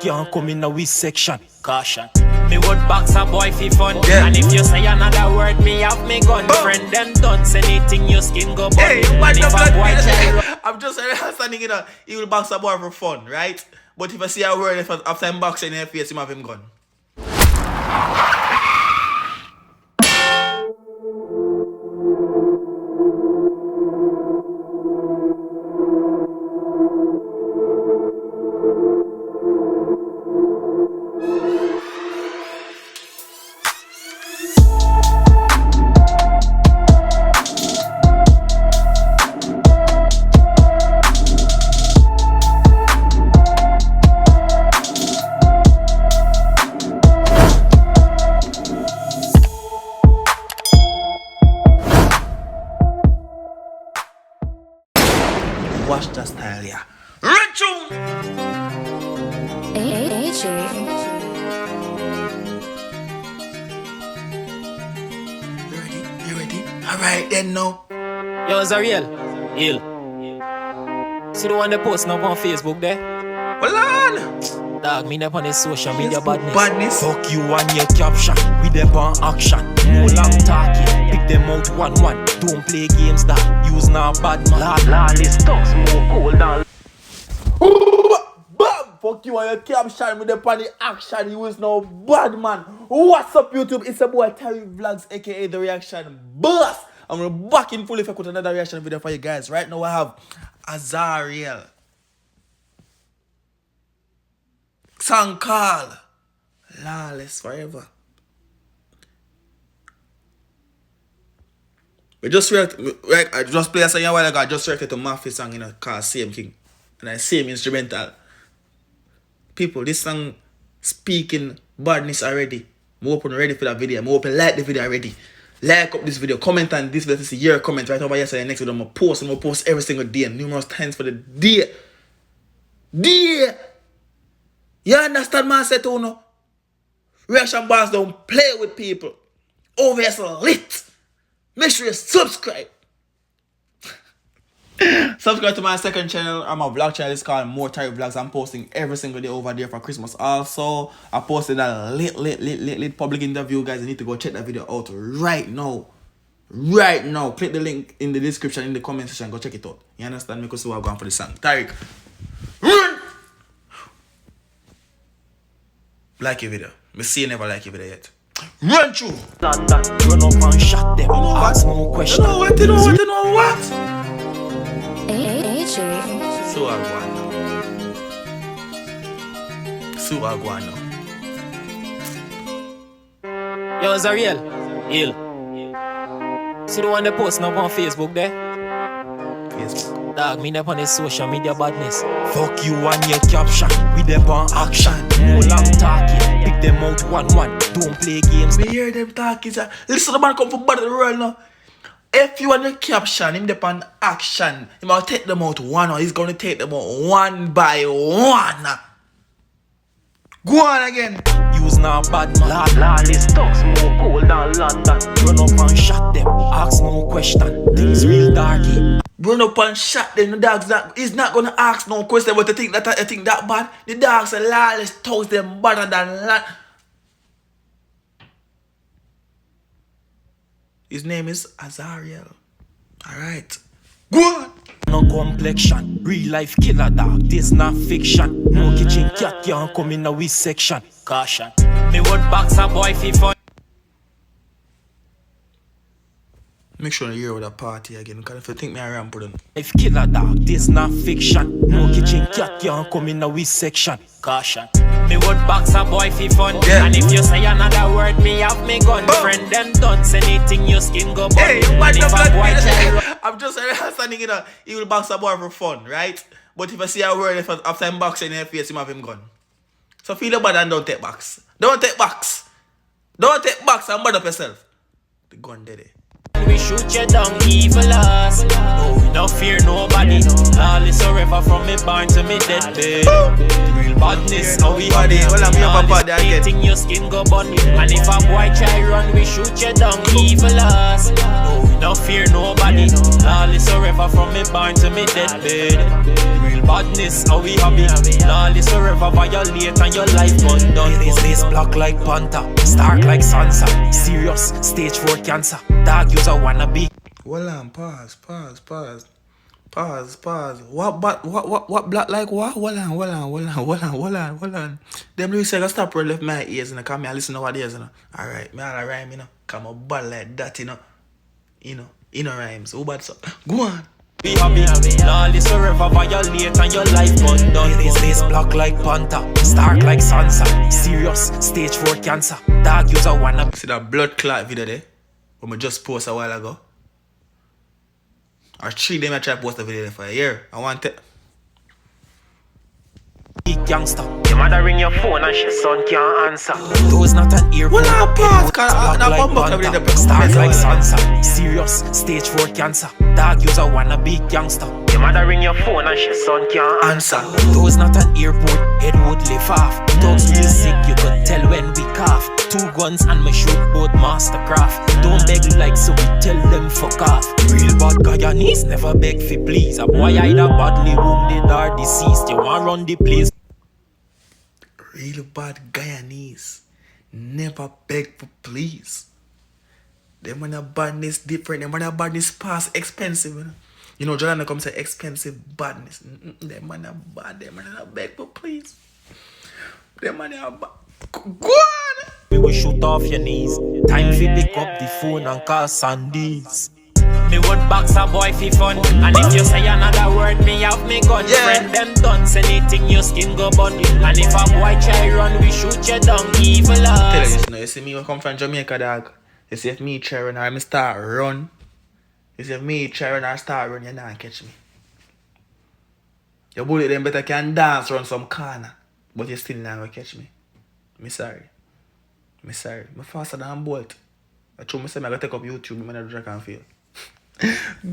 can't come in a we section. Caution. Me would box a boy for fun. And if you say another word, me have me gun. Friend them done say anything your skin go bun. Hey, and if a boy try I'm just understanding, he will box a boy for fun, right? But if I see a word after him boxing in your face, him have him gun. Watch the style, yeah. Rachel! You ready? Alright then, no. Yo, Azariel. Ill. See the one they post now on Facebook there? Hold on! Dog, me up on his social media badness. Badness. Fuck you and your caption. We them on action. No long talking. Pick them out 1-1. Don't play games that use now bad man. Lwlss talks more cool down. Fuck you and your caption with the party action. You is no bad man. What's up, YouTube? It's a boy Tyrekevlogs, aka The Reaction Boss. I'm back in full effect with another reaction video for you guys. Right now I have Azariel. Song called Lwlss Forever. We just I just played a song a while ago. I just reacted to Mafia song called Same King. And I same instrumental. People, this song speaking badness already. I'm open ready for that video. I'm open like the video already. Like up this video. Comment on this video to see your comment right over yesterday. Next video I'm gonna post every single day. Numerous times for the day. You understand what I said to you? Reaction bars don't play with people. Over here so lit. Make sure you subscribe. Subscribe to my second channel. I'm a vlog channel. It's called More Tyrekevlogs. I'm posting every single day over there for Christmas. Also, I posted a lit public interview. Guys, you need to go check that video out right now. Right now. Click the link in the description, in the comment section. Go check it out. You understand me? Because we're going for the song. Tyrik, run! Like your video. Me see you never like your video yet. Run through! Run up and shot them. Ask no question. You know what? So I go on now. Yo, Azariel. Ill. See the one they post now on Facebook there? Facebook. Dog, me up on his social media badness. Fuck you and your caption. We them on action. No long talking. Pick them out 1-1. Don't play games. Me hear them talking. Listen, the man come from bottom of the world now. If you want your caption, him depend action. He might take them out one, or he's gonna take them out one by one. Go on again. Use now bad man. Lwlss talks more cool than London. Run up and shot them. Ask no question. Things real darky. Run up and shot them. The dogs he's not gonna ask no question. But I think that bad. The dogs say Lwlss talks them better than that. His name is Azariel. Alright. Go on. No complexion. Real life killer dog. This not fiction. No kitchen cat can't come in a we section. Caution. Me would box a boy for fun. Make sure you hear with a party again. Because if you think me I ram put on. Life killer dog. This not fiction. No kitchen cat can't come in a we section. Caution. Me would box a boy for fun. And if you say another word, me have me gun. Friend them done say anything your skin go bun. Hey, and if a boy try I'm just understanding, he will box a boy for fun, right? But if I see a word after him boxing in your face, him have him gun. So feel bad and don't take backs. Don't take backs. Don't take backs and bad up yourself. The gun dead. we shoot you down, Lwlss. No, we no fear nobody. Lawless forever from me born to me deathbed. Real badness, how we have it. Anything your skin go burn. And if a boy try run, we shoot you down, Lwlss. No, we no fear nobody. Lawless forever from me born to me deathbed. Real badness, how we have it. Lawless forever violate and your life gone done. This black like Panther, stark like Sansa. Serious, stage 4 cancer. Dog use a wannabe. Hold on, pause. What black like what? Hold on. Them lyrics I stop right left my ears and come me and listen to what ears, you know. Alright, me all rhyme, you know. Come up bad like that, you know. You know rhymes. Who bad so? Go on. We happy, Lawless forever violate and your life gone done. This black like Panther, stark like Sansa. Serious, stage 4 cancer. Dog use a wannabe. See that blood clot video there? When I just post a while ago. Or 3 days I try to post a video there for a year. I want it. Big gangster. Your mother ring your phone and she son can't answer. Those not an earphone. Well, I pause, cause I'm like Start like Sansa. Serious, stage 4 cancer. Dog use a wannabe gangster. Your mother ring your phone and she son can't answer. Those not an airport, head would lift off. Dogs real sick, you could tell when we cough. 2 guns and me shoot both mastercraft. Don't beg like so we tell them fuck off. Real bad Guyanese never beg for please. A boy either badly wounded or deceased. You want run the place. Real bad Guyanese never beg for please. Them when a badness different. Them when a badness past expensive. You know, Jordan comes say expensive badness. Them when a bad. Them when a beg for please. Them when a bad. Go on. We will shoot off your knees. Time fi pick up the phone and call Sandies. Me would box a boy fi fun. And if you say another word, me have me gun. Friend them done, anything your skin go burn. And if a boy try run, we shoot you down, Lwlss. Tell you see me when come from Jamaica, dog. You see if me try run or me start run. You see if me try run or start run, you not catch me. Your bullet them better can dance run some corner. But you still not gonna catch me. Me sorry. Me faster than Bolt. I told myself I gotta take up YouTube, I'm gonna drink and feel.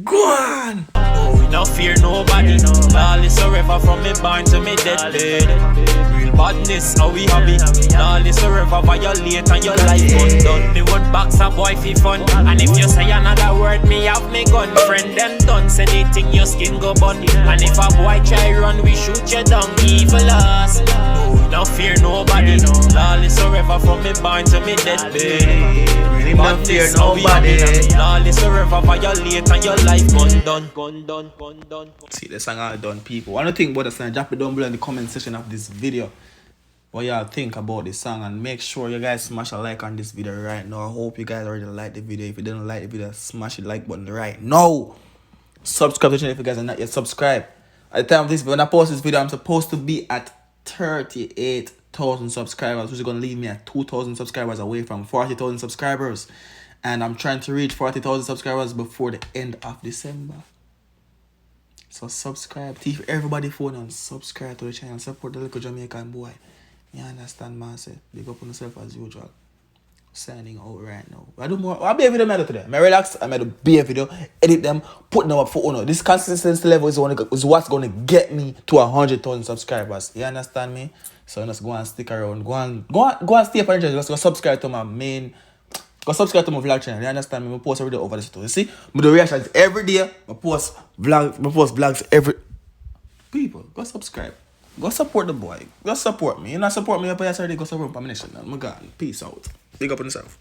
Go on! No, we no fear nobody. Lawless forever from me born to me deathbed. Real badness, how we have it. Lawless forever violate and your life gone done. Me would box a boy fi fun. And if you say another word, me have me gun. Friend them done, anything your skin go burn. And if a boy try run, we shoot you down, Lwlss. No, we no fear nobody. Lawless forever from me born to me deathbed. Really no fear nobody. Lawless forever violate and your life gone done. See, the song all done, people. What do you think about the song? Drop it down below in the comment section of this video. What y'all think about this song, and make sure you guys smash a like on this video right now. I hope you guys already like the video. If you didn't like the video, smash the like button right now. Subscribe to the channel if you guys are not yet subscribed. At the time of this, when I post this video, I'm supposed to be at 38,000 subscribers, which is going to leave me at 2,000 subscribers away from 40,000 subscribers. And I'm trying to reach 40,000 subscribers before the end of December. So subscribe. Teach everybody phone and subscribe to the channel. Support the little Jamaican boy. You understand, man? Say, big up on yourself as usual. Signing out right now. I do more. I'll be a video made today. I relax. I made a be a video. Edit them. Put them up for honor. This consistency level is what's going to get me to 100,000 subscribers. You understand me? So just go and stick around. Go and stay up on the channel. Just go subscribe to my main. Go subscribe to my vlog channel. You understand me? I post a video over this too. You see? I do reactions every day. I post vlogs every. People, go subscribe. Go support the boy. Go support me. You not support me up here, go support my nation. Oh my God. Peace out. Big up on yourself.